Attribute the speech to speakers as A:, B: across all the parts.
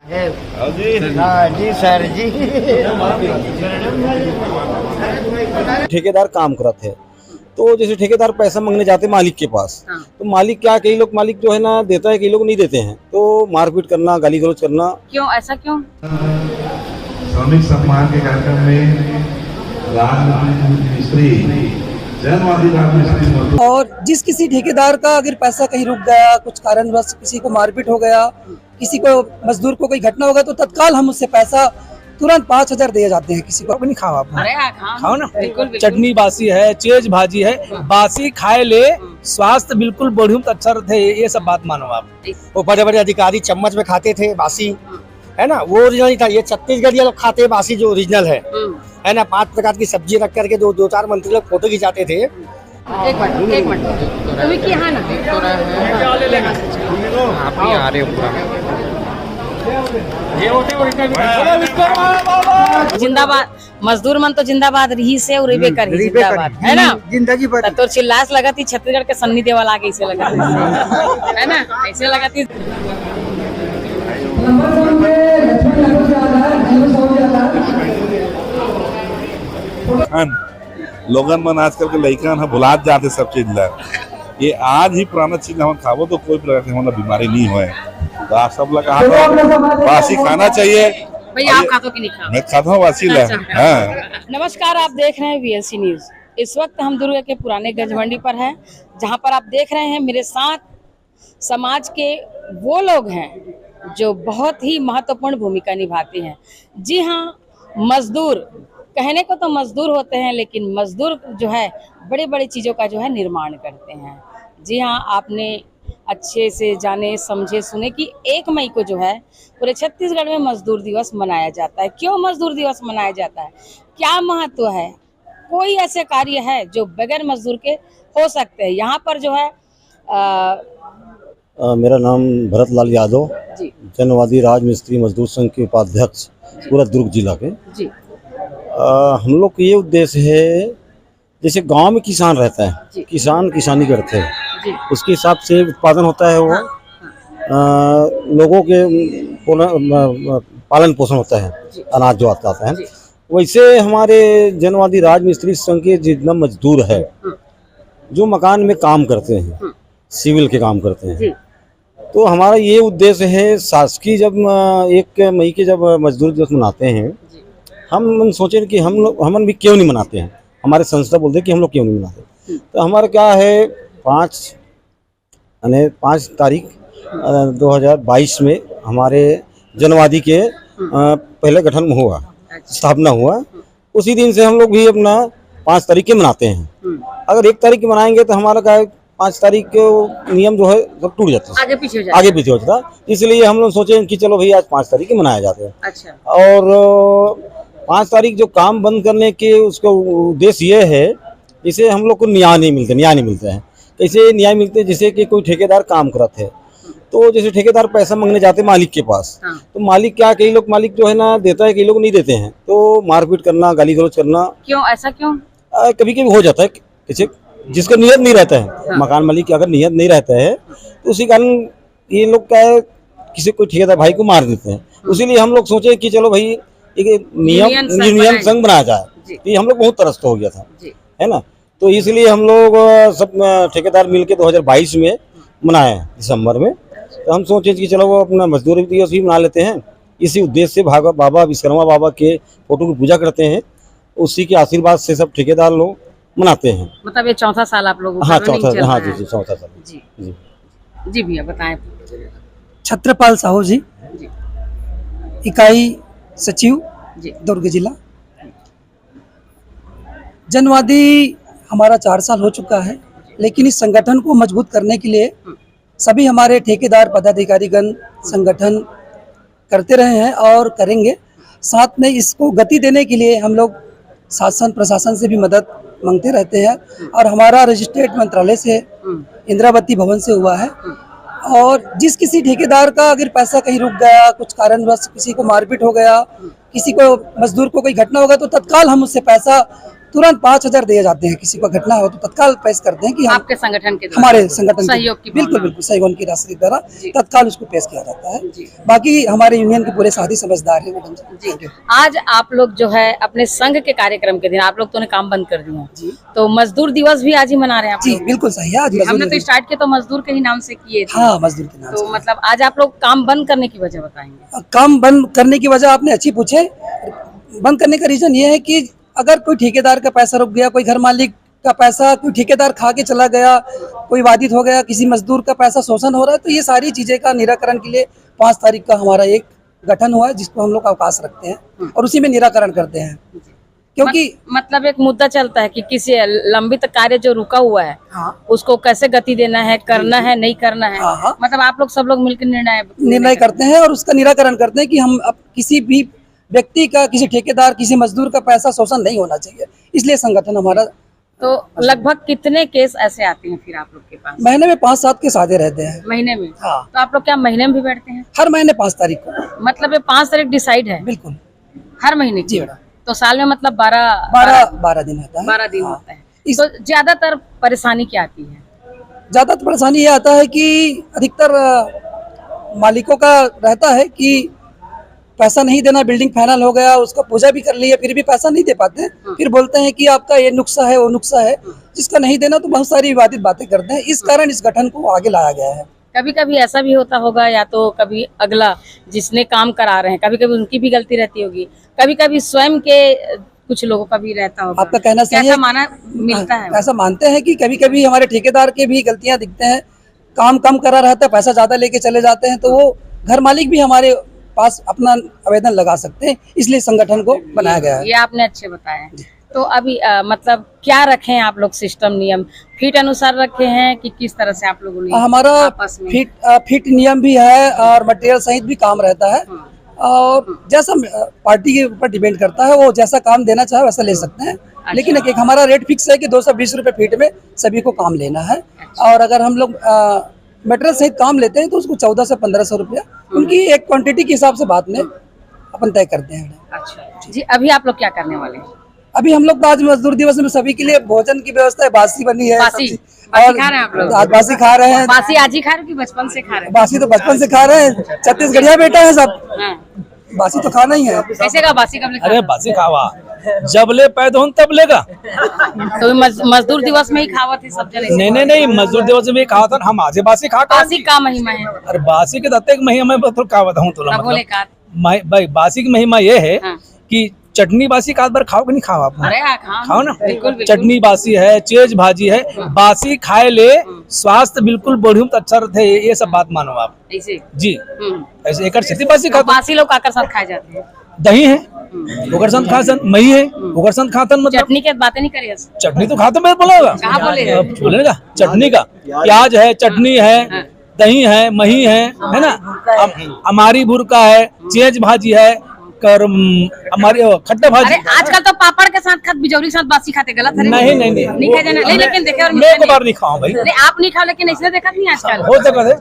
A: जी sir जी।
B: ठेकेदार काम करते हैं तो जैसे ठेकेदार पैसा मांगने जाते हैं मालिक के पास, तो मालिक क्या, कई लोग मालिक जो है ना देता है, कई लोग नहीं देते हैं, तो मारपीट करना, गाली गलौज करना।
C: क्यों ऐसा क्यों?
D: श्रमिक सम्मान के कार्यक्रम में राजमिस्त्री जनवादी राजमिस्त्री
E: और जिस किसी ठेकेदार का अगर पैसा कहीं रुक गया, कुछ कारणवश किसी को मारपीट हो गया, किसी को मजदूर को कोई घटना होगा, तो तत्काल हम उससे पैसा तुरंत 5,000 दिए जाते हैं। किसी को नहीं खाओ आप,
C: अरे
E: खाओ ना,
C: बिल्कुल
F: चटनी बासी है, चेज भाजी है, बासी खाए ले स्वास्थ्य बिल्कुल बढ़िया अच्छा रहते है, ये सब बात मानो आप।
A: वो बड़े बड़े अधिकारी चम्मच में खाते थे बासी, है ना, वो ओरिजिनल था। ये छत्तीसगढ़ लोग खाते हैं बासी जो ओरिजिनल है ना। 5 प्रकार की सब्जी रख करके दो चार मंत्री लोग फोटो खिंचाते थे।
C: एक मिनट तुम्ही की हा ना
G: आप ही आ रहे हो पूरा।
C: जिंदाबाद मजदूर मन तो जिंदाबाद रही से और रिबे कर जिंदाबाद, है ना।
A: जिंदगी भर
C: तो चिल्लास लगा थी छत्तीसगढ़ के सन्नी देवल आगे ऐसे लगा है ना, ऐसे लगा थी।
D: लोगन मन आजकल के लइकन भुला जाते सब चीज ला। ये आज ही पुराना चीज हम खावो तो कोई प्रकार की हमारा बीमारी नहीं होए। तो आप सब लोग बासी खाना चाहिए।
C: भैया आप खाते हो कि नहीं खाते?
D: मैं खाता हूँ बासी ला। हाँ।
C: नमस्कार, आप देख रहे हैं VLC न्यूज। इस वक्त हम दुर्ग के पुराने गंजमंडी पर हैं, जहां पर आप देख रहे हैं मेरे साथ समाज के वो लोग हैं जो बहुत ही महत्वपूर्ण भूमिका निभाते हैं। जी हाँ, मजदूर कहने को तो मजदूर होते हैं, लेकिन मजदूर जो है बड़े बड़े चीज़ों का जो है निर्माण करते हैं। जी हाँ, आपने अच्छे से जाने समझे सुने कि 1 मई को जो है पूरे छत्तीसगढ़ में मजदूर दिवस मनाया जाता है। क्यों मजदूर दिवस मनाया जाता है, क्या महत्व है, कोई ऐसे कार्य है जो बगैर मजदूर के हो सकते हैं? यहाँ पर जो है
B: मेरा नाम भरत लाल यादव, जनवादी राजमिस्त्री मजदूर संघ के उपाध्यक्ष पूरा दुर्ग जिला के
C: जी।
B: हम लोग का ये उद्देश्य है, जैसे गांव में किसान रहता है, किसान किसानी करते हैं, उसके हिसाब से उत्पादन होता है, वो लोगों के पालन पोषण होता है, अनाज जो आता है। वैसे हमारे जनवादी राजमिस्त्री संघ के जितना मजदूर है जो मकान में काम करते हैं, सिविल के काम करते हैं, तो हमारा ये उद्देश्य है, शासकीय जब 1 मई के जब मजदूर दिवस मनाते हैं, हम सोचे कि हम भी क्यों नहीं मनाते हैं। हमारे संस्था बोलते हैं कि हम लोग क्यों नहीं मनाते। तो हमारा क्या है, 5 तारीख 2022 में हमारे जनवादी के पहले गठन हुआ, स्थापना हुआ। उसी दिन से हम लोग भी अपना 5 तारीख के मनाते हैं। अगर 1 तारीख के मनाएंगे तो हमारा क्या है, 5 तारीख के नियम जो है सब टूट जाता है, आगे पीछे हो जाता है। इसलिए हम लोग सोचे कि चलो भाई आज 5 तारीख के मनाया जाते हैं।
C: अच्छा।
B: और 5 तारीख जो काम बंद करने के उसका उद्देश्य ये है, जैसे हम लोग को न्याय नहीं मिलता है। कैसे न्याय मिलते हैं, जैसे कि कोई ठेकेदार काम करते हैं, तो जैसे ठेकेदार पैसा मांगने जाते हैं मालिक के पास, तो मालिक क्या, कई लोग मालिक जो है ना देता है, कई लोग नहीं देते हैं, तो मारपीट करना, गाली गलौज करना।
C: क्यों ऐसा क्यों?
B: कभी कभी हो जाता है, जैसे जिसका नियत नहीं रहता है, मकान मालिक की अगर नियत नहीं रहता है तो उसी कारण ये लोग क्या है, किसी कोई ठेकेदार भाई को मार देते हैं। इसीलिए हम लोग सोचे कि चलो भाई एक यूनियन संघ बनाया जाए। ये हम लोग बहुत तरस हो गया था, है ना। तो इसलिए हम लोग सब ठेकेदार मिलके 2022 में मनाए दिसंबर में। तो हम सोचे कि चलो वो अपना मजदूर दिवस भी मना लेते हैं। इसी उद्देश्य से बाबा विश्वकर्मा बाबा के फोटो की पूजा करते हैं, उसी के आशीर्वाद से सब ठेकेदार लोग मनाते हैं।
C: मतलब ये 4था साल आप लोगों
B: हाँ, चौथा साल।
C: जी भैया बताएं।
E: छत्रपाल साहू जी, इकाई सचिव दुर्ग जिला। जनवादी हमारा 4 साल हो चुका है, लेकिन इस संगठन को मजबूत करने के लिए सभी हमारे ठेकेदार पदाधिकारीगण संगठन करते रहे हैं और करेंगे। साथ में इसको गति देने के लिए हम लोग शासन प्रशासन से भी मदद मांगते रहते हैं, और हमारा रजिस्ट्रेट मंत्रालय से इंदिरावती भवन से हुआ है। और जिस किसी ठेकेदार का अगर पैसा कहीं रुक गया, कुछ कारणवश किसी को मारपीट हो गया, किसी को मजदूर को कोई घटना होगा, तो तत्काल हम उससे पैसा तुरंत 5,000 दिए जाते हैं। किसी को घटना हो तो तत्काल पेश करते हैं कि हम
C: आपके संगठन के द्वारा?
E: हमारे संगठन
C: सहयोग की
E: बिल्कुल
C: भावना।
E: बिल्कुल सहयोग की राशि द्वारा तत्काल उसको पेश किया जाता है। बाकी हमारे यूनियन के पूरे साथी समझदार हैं मैडम जी।
C: जी, आज आप लोग जो है अपने संघ के कार्यक्रम के दिन आप लोग तो ने काम बंद कर दिया
E: जी
C: तो मजदूर दिवस भी आज ही मना रहे हैं आप
E: जी
C: लोग?
E: बिल्कुल सही है। आज
C: हमने
E: मजदूर
C: तो स्टार्ट किया तो मजदूर के ही नाम से किए थे।
E: हाँ मजदूर के नाम
C: तो
E: से
C: मतलब आज आप लोग काम बंद करने की वजह बताएंगे?
E: काम बंद करने की वजह आपने अच्छी पूछे। बंद करने का रीजन ये है कि अगर कोई ठेकेदार का पैसा रुक गया, कोई घर मालिक का पैसा कोई ठेकेदार खा के चला गया, कोई बाधित हो गया, किसी मजदूर का पैसा शोषण हो रहा है, तो ये सारी चीजें का निराकरण के लिए 5 तारीख का हमारा एक गठन हुआ है जिसको हम लोग अवकाश रखते हैं और उसी में निराकरण करते हैं। क्योंकि
C: मतलब एक मुद्दा चलता है कि किसी लंबित कार्य जो रुका हुआ है
E: हाँ
C: उसको कैसे गति देना है, करना है, नहीं करना है।
E: हाँ, हाँ।
C: मतलब आप लोग सब लोग मिलकर
E: निर्णय करते हैं और उसका निराकरण करते हैं कि हम अब किसी भी व्यक्ति का, किसी ठेकेदार, किसी मजदूर का पैसा शोषण नहीं होना चाहिए, इसलिए संगठन हमारा।
C: तो लगभग कितने केस ऐसे आते हैं फिर आप लोग के पास?
E: महीने में 5-7 के सादे रहते हैं।
C: महीने में?
E: हाँ।
C: तो आप लोग क्या महीने में भी बैठते हैं?
E: हर महीने 5 तारीख को।
C: मतलब ये 5 तारीख डिसाइड है
E: बिल्कुल
C: हर महीने की?
E: जी मैडम।
C: तो साल में मतलब
E: 12 दिन होता है।
C: 12 दिन
E: हाँ।
C: होता है। तो ज्यादातर परेशानी क्या आती है?
E: ज्यादा परेशानी ये आता है कि अधिकतर मालिकों का रहता है कि पैसा नहीं देना, बिल्डिंग फाइनल हो गया, उसका पूजा भी कर लिया, फिर भी पैसा नहीं दे पाते हैं। फिर बोलते हैं कि आपका ये नुक्सा है, वो नुक्सा है, जिसका नहीं देना तो बहुत सारी विवादित बातें करते हैं। इस कारण इस गठन को आगे लाया गया है।
C: कभी कभी ऐसा भी होता होगा या तो कभी अगला जिसने काम करा रहे हैं कभी कभी उनकी भी गलती रहती होगी, कभी कभी स्वयं के कुछ लोगों का भी रहता होगा।
E: आपका कहना सही
C: कैसा
E: है।
C: माना मिलता है?
E: ऐसा मानते हैं कि कभी कभी हमारे ठेकेदार के भी गलतियां दिखते हैं, काम कम करा रहता है, पैसा ज्यादा लेके चले जाते हैं, तो वो घर मालिक भी हमारे पास अपना आवेदन लगा सकते हैं, इसलिए संगठन को बनाया गया है।
C: ये आपने अच्छे बताया। तो अभी मतलब क्या रखे हैं आप लोग सिस्टम नियम? फीट अनुसार रखे हैं कि किस तरह से आप लोगों ने
E: हमारा
C: आपस में?
E: फिट नियम भी है और मटेरियल सहित भी काम रहता है और जैसा पार्टी के ऊपर डिपेंड करता है, वो जैसा काम देना चाहे वैसा ले सकते हैं। लेकिन एक हमारा रेट फिक्स है कि 220 रुपये फीट में सभी को काम लेना है। और अगर हम लोग मटेरियल सहित काम लेते हैं तो उसको 1400 से 1500 रुपया उनकी एक क्वांटिटी के हिसाब से बाद में अपन तय करते हैं।
C: अच्छा जी, अभी आप लोग क्या करने वाले हैं?
E: अभी हम लोग तो आज मजदूर दिवस में सभी के लिए भोजन की व्यवस्था है, बासी बनी है।
C: बासी
E: और
C: खा रहे हैं आप लोग?
E: आज बासी खा रहे हैं।
C: बासी आज ही खा रहे हो कि बचपन से खा रहे हैं?
E: बासी तो बचपन से खा रहे हैं, छत्तीसगढ़िया बेटा है सब,
C: हाँ।
E: बासी तो खाना ही है।
C: कैसे का बासी कब
F: अरे बासी खावा जब ले पैदा हो तब लेगा।
C: तो मजदूर दिवस में ही खावा थे सब जने?
F: नहीं मजदूर दिवस में खावा था हम आज बासी खा
C: बासी का महिमा है?
F: अरे बासी के दत्ते महिमा में खावा था हूँ तो
C: बोले का
F: भाई बासी की महिमा ये है
C: हाँ।
F: कि चटनी बासी का बार खाओ कि नहीं खाओ आप?
C: अरे
F: खाओ ना।
C: बिल्कुल बिल्कुल।
F: चटनी बासी है, चेज भाजी है, बासी खाए ले स्वास्थ्य बिल्कुल बढ़िया अच्छा रहते है, ये सब बात मानो आप
C: ऐसे
F: जी। ऐसे एक स्थिति बासी खाते
C: बासी लोग काकर साथ खाए जाते हैं?
F: दही है ओकर संत खासन, मही है ओकर संत खातन, मतलब
C: चटनी के बातें नहीं करिए।
F: चटनी तो खाते मैं बोलेगा
C: कहाँ बोले?
F: बोलेगा चटनी का प्याज है, चटनी है, दही है, मही है ना, हमारी बुरका है, चेज भाजी है, कर हमारी खट्टा भाजी।
C: अरे आजकल तो पापड़ के साथ बिजौरी के साथ बासी खाते, गलत है?
F: नहीं
C: खाया जाना। लेकिन देखे और
F: मैं एक बार नहीं खाऊं भाई।
C: नहीं आप नहीं खाओ, लेकिन इसने देखा नहीं आजकल
F: हो सकता है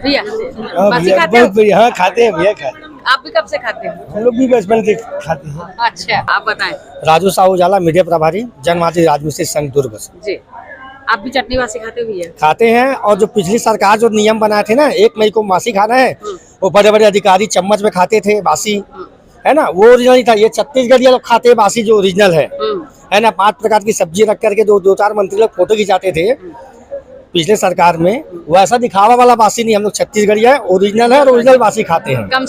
C: भैया बासी खाते हो?
A: यहाँ खाते हैं भैया, खाते
C: आप भी कब से खाते हो?
A: हम लोग भी बचपन से खाते हैं।
C: अच्छा आप बताएं।
A: राजू साहू उजाला, मीडिया प्रभारी, जनवादी राजमिस्त्री संघ दुर्ग से।
C: जी आप भी चटनी बासी खाते हुए है?
A: खाते हैं। और जो पिछली सरकार जो नियम बनाए थे ना, 1 मई को बासी खाना है, वो बड़े बड़े अधिकारी चम्मच में खाते थे बासी, है ना, वो ओरिजिनल नहीं था। ये छत्तीसगढ़ लोग खाते हैं बासी जो ओरिजिनल है ना। 5 प्रकार की सब्जी रख करके 2-4 मंत्री लोग फोटो खिंचाते थे पिछले सरकार में। वैसा दिखावा वाला बासी नहीं, हम लोग छत्तीसगढ़िया है, ओरिजिनल है और ओरिजिनल बासी खाते हैं।
C: कम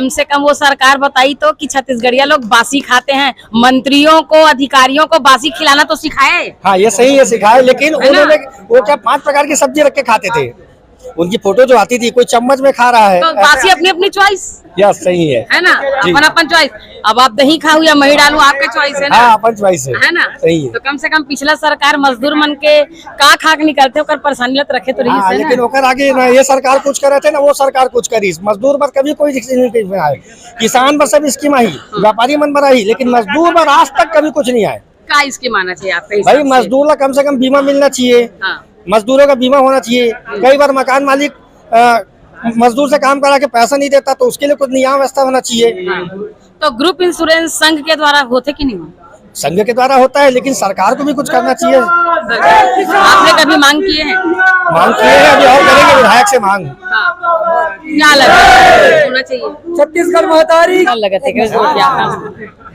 C: से कम वो सरकार बताई तो कि छत्तीसगढ़िया लोग बासी खाते हैं। मंत्रियों को, अधिकारियों को बासी खिलाना तो सिखाए।
A: हाँ ये सही है, सिखाए, लेकिन उन्होंने वो क्या 5 प्रकार की सब्जी रख के खाते थे। उनकी फोटो जो आती थी, कोई चम्मच में खा रहा है।
C: तो बासी अपनी अपनी चॉइस
A: यस सही है
C: ना, अपन चॉइस। अब आप दही खाओ या मही डालू, आपके चॉइस है ना।
A: हाँ अपन चॉइस
C: है ना,
A: सही है।
C: तो कम से कम पिछला सरकार मजदूर मन के का खाक निकलते ओकर परेशानी लत रखे तो रही
A: हाँ,
C: है
A: लेकिन
C: ना।
A: ओकर आगे ना ये सरकार कुछ करे थे ना, वो सरकार कुछ करी। मजदूर पर कभी कोई स्कीम नहीं आए, किसान पर सब स्कीम आई, व्यापारी मन पर आई, लेकिन मजदूर पर आज तक कभी कुछ नहीं आए।
C: का इसकी मानना चाहिए आपका?
A: भाई मजदूर का कम से कम बीमा मिलना चाहिए, मजदूरों का बीमा होना चाहिए। कई बार मकान मालिक मजदूर से काम करा के पैसा नहीं देता, तो उसके लिए कुछ नियम व्यवस्था होना चाहिए।
C: तो ग्रुप इंश्योरेंस संघ के द्वारा होते कि नहीं?
A: संघ के द्वारा होता है, लेकिन सरकार को भी कुछ करना चाहिए।
C: आपने कभी मांग किए हैं?
A: मांग किए हैं, अभी और करेंगे विधायक से मांग।
C: क्या लगा होना चाहिए?
E: छत्तीसगढ़ महतारी
C: क्या लगा थे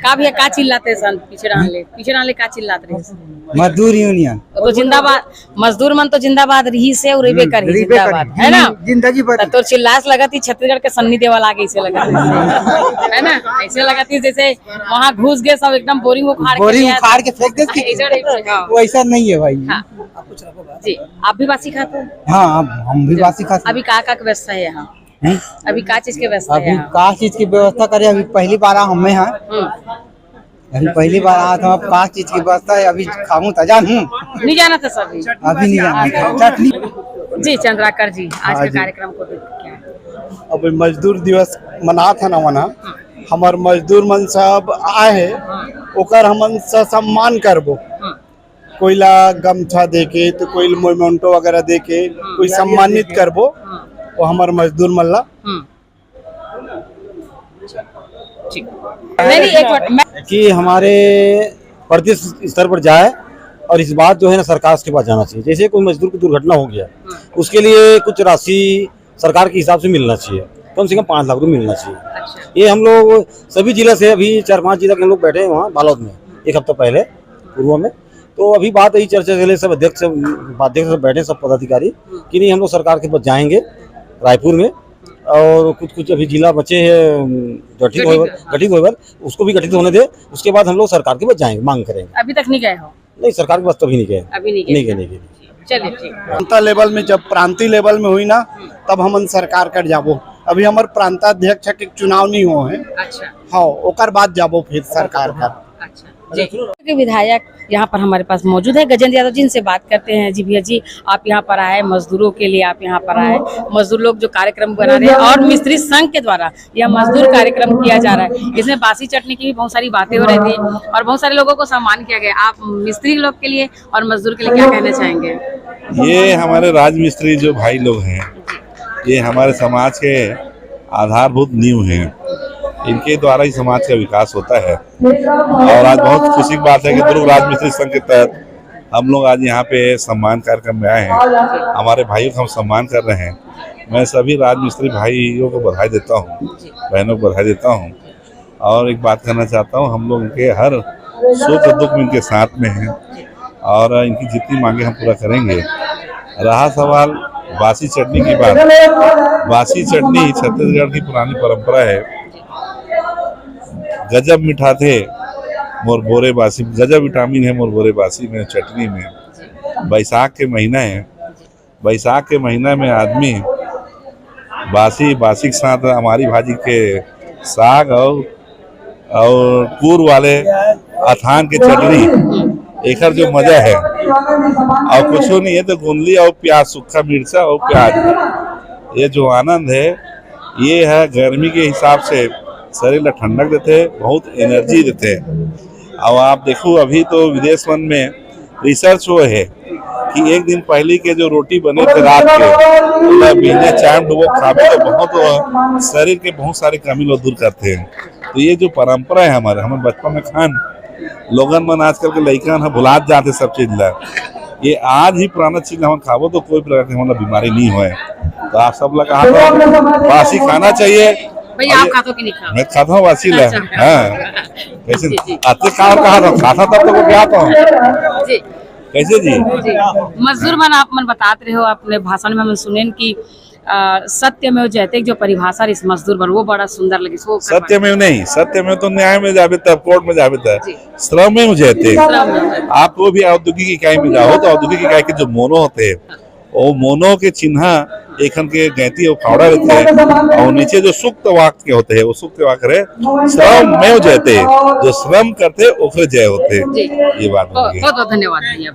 C: का भी का चिल्लाते सन पीछे डाले का चिल्लाते रहे?
G: मजदूर यूनियन
C: तो जिंदाबाद, मजदूर मन तो जिंदाबाद रही से और रेबे कर जिंदाबाद, है ना?
G: जिंदगी भर
C: तो चिल्लास लगाती छत्तीसगढ़ के सन्नी देवल आगे ऐसे लगा है ना? ऐसे लगाती जैसे वहाँ घुस गए सब एकदम बोरिंग
G: उखाड़ के फेंक देते। वैसा नहीं है भाई।
C: हाँ जी, आप भी बासी खाते हैं?
G: हाँ हम भी बासी खाते
C: अभी का व्यवस्था है यहाँ?
G: हैं।
C: अभी का चीज की व्यवस्था है
G: अभी
C: यहाँ?
G: का चीज की व्यवस्था करे? अभी पहली बार हमें है, अभी पहली बार आया था। अब का चीज की व्यवस्था है? अभी खाऊं तो जानूं,
C: नहीं जाना था सर
G: अभी नहीं जाना। चटनी
C: जी चंद्राकर जी, आज के कार्यक्रम को देख क्या है?
H: अब मजदूर दिवस मना था ना मना, हमार मजदूर मन सब आए है, ओकर हमन से सम्मान करबो। कोईला गमछा देके तो कोई मोमेंटो वगैरह देके कोई सम्मानित करबो, वो हमार मजदूर मन ला।
C: नहीं एक मिनट,
B: कि हमारे प्रदेश स्तर पर जाए और इस बात जो है ना सरकार के पास जाना चाहिए। जैसे कोई मजदूर की दुर्घटना हो गया, उसके लिए कुछ राशि सरकार के हिसाब से मिलना चाहिए, कम से कम 5 लाख रुपये मिलना चाहिए। ये हम लोग सभी जिले से, अभी 4-5 जिला के हम लोग बैठे हैं वहाँ बालोद में, एक हफ्ता पहले पूर्व में। तो अभी बात यही चर्चा के लिए सब अध्यक्ष सब बैठे, सब पदाधिकारी कि नहीं हम लोग सरकार के पास जाएंगे रायपुर में, और कुछ अभी जिला बचे हैं गठित हुए, उसको भी गठित होने दे, उसके बाद हम लोग सरकार के पास जाएंगे, मांग करेंगे।
C: अभी तक नहीं गए हो?
B: नहीं, सरकार के पास तो अभी नहीं गए,
C: अभी नहीं गए। चलिए ठीक।
H: प्रांता लेवल में, जब प्रांतीय लेवल में हुई ना, तब हमन सरकार कर जाबो। अभी हमार प्रांताध्यक्ष के चुनाव नहीं हो है।
C: अच्छा
H: हाँ, ओकर बाद जाबो फिर सरकार का।
C: अच्छा जी। विधायक यहाँ पर हमारे पास मौजूद है, गजेंद्र यादव जी, इनसे बात करते हैं। जी भैया जी, आप यहाँ पर आए मजदूरों के लिए, आप यहाँ पर आए, मजदूर लोग जो कार्यक्रम बना रहे हैं और मिस्त्री संघ के द्वारा यह मजदूर कार्यक्रम किया जा रहा है, इसमें बासी चटनी की भी बहुत सारी बातें हो रही थी और बहुत सारे लोगों को सम्मान किया गया। आप मिस्त्री लोग के लिए और मजदूर के लिए क्या कहना चाहेंगे?
D: ये हमारे राजमिस्त्री जो भाई लोग हैं, ये हमारे समाज के आधारभूत नींव हैं, इनके द्वारा ही समाज का विकास होता है। और आज बहुत खुशी की बात है कि दुर्ग राजमिस्त्री संघ के तहत हम लोग आज यहाँ पे सम्मान कार्यक्रम में आए हैं, हमारे भाइयों का हम सम्मान कर रहे हैं। मैं सभी राजमिस्त्री भाइयों को बधाई देता हूँ, बहनों को बधाई देता हूँ। और एक बात कहना चाहता हूँ, हम लोग इनके हर सुख दुख में इनके साथ में हैं और इनकी जितनी मांगे हम पूरा करेंगे। रहा सवाल बासी चटनी की बात, बासी चटनी छत्तीसगढ़ की पुरानी परंपरा है। गजब मीठा थे मोर बोरे बासी, गजब विटामिन है मोर बोरे बासी में, चटनी में। बैसाख के महीना है, बैसाख के महीना में आदमी बासी के साथ हमारी भाजी के साग और पूर वाले अथान के चटनी, एक जो मजा है और कुछ नहीं है तो गुंदली और प्याज, सूखा मिर्चा और प्याज, ये जो आनंद है ये है। गर्मी के हिसाब से शरीर में ठंडक देते हैं, बहुत एनर्जी देते हैं। और आप देखो अभी तो विदेश में रिसर्च हुआ है कि एक दिन पहले के जो रोटी बने थे रात के, बिना चाय डुबो खावे तो बहुत शरीर के बहुत सारे कमी लोग दूर करते हैं। तो ये जो परंपरा है हमारे बचपन में खान लोगन मन, आजकल के लड़का भुला जाते सब चीज ला, ये आज ही पुराना चीज हम खावो तो कोई प्रकार की मतलब बीमारी नहीं होए। तो आप सब लोग कहा बासी खाना चाहिए।
C: भाई आप खाते हो कि नहीं खाते?
D: मैं खाता हूँ बासी ला। हाँ, कैसे आते कहा खाता तब तो क्या था कैसे जी?
C: मजदूर मन आप मन बताते रहे हो अपने भाषण में, हम सुने कि सत्यमेव जयते जो परिभाषा इस मजदूर पर, वो बड़ा सुंदर लगी।
D: सत्यमेव नहीं, सत्यमेव तो न्याय में जावे तब, कोर्ट में जावे तब। श्रमेव जयते, आप वो भी औद्योगिक इकाई में जाओ तो औद्योगिक इकाई के जो मोनो होते हैं, वो मोनो के चिन्ह एकन के गैती और फावड़ा रहते हैं और नीचे जो सुक्त वाक्य के होते हैं वो सुक्त वाक्य रहे श्रमेव जयते, जो श्रम करते ओकरे जय होते। ये बात होगी।
C: बहुत बहुत धन्यवाद भैया।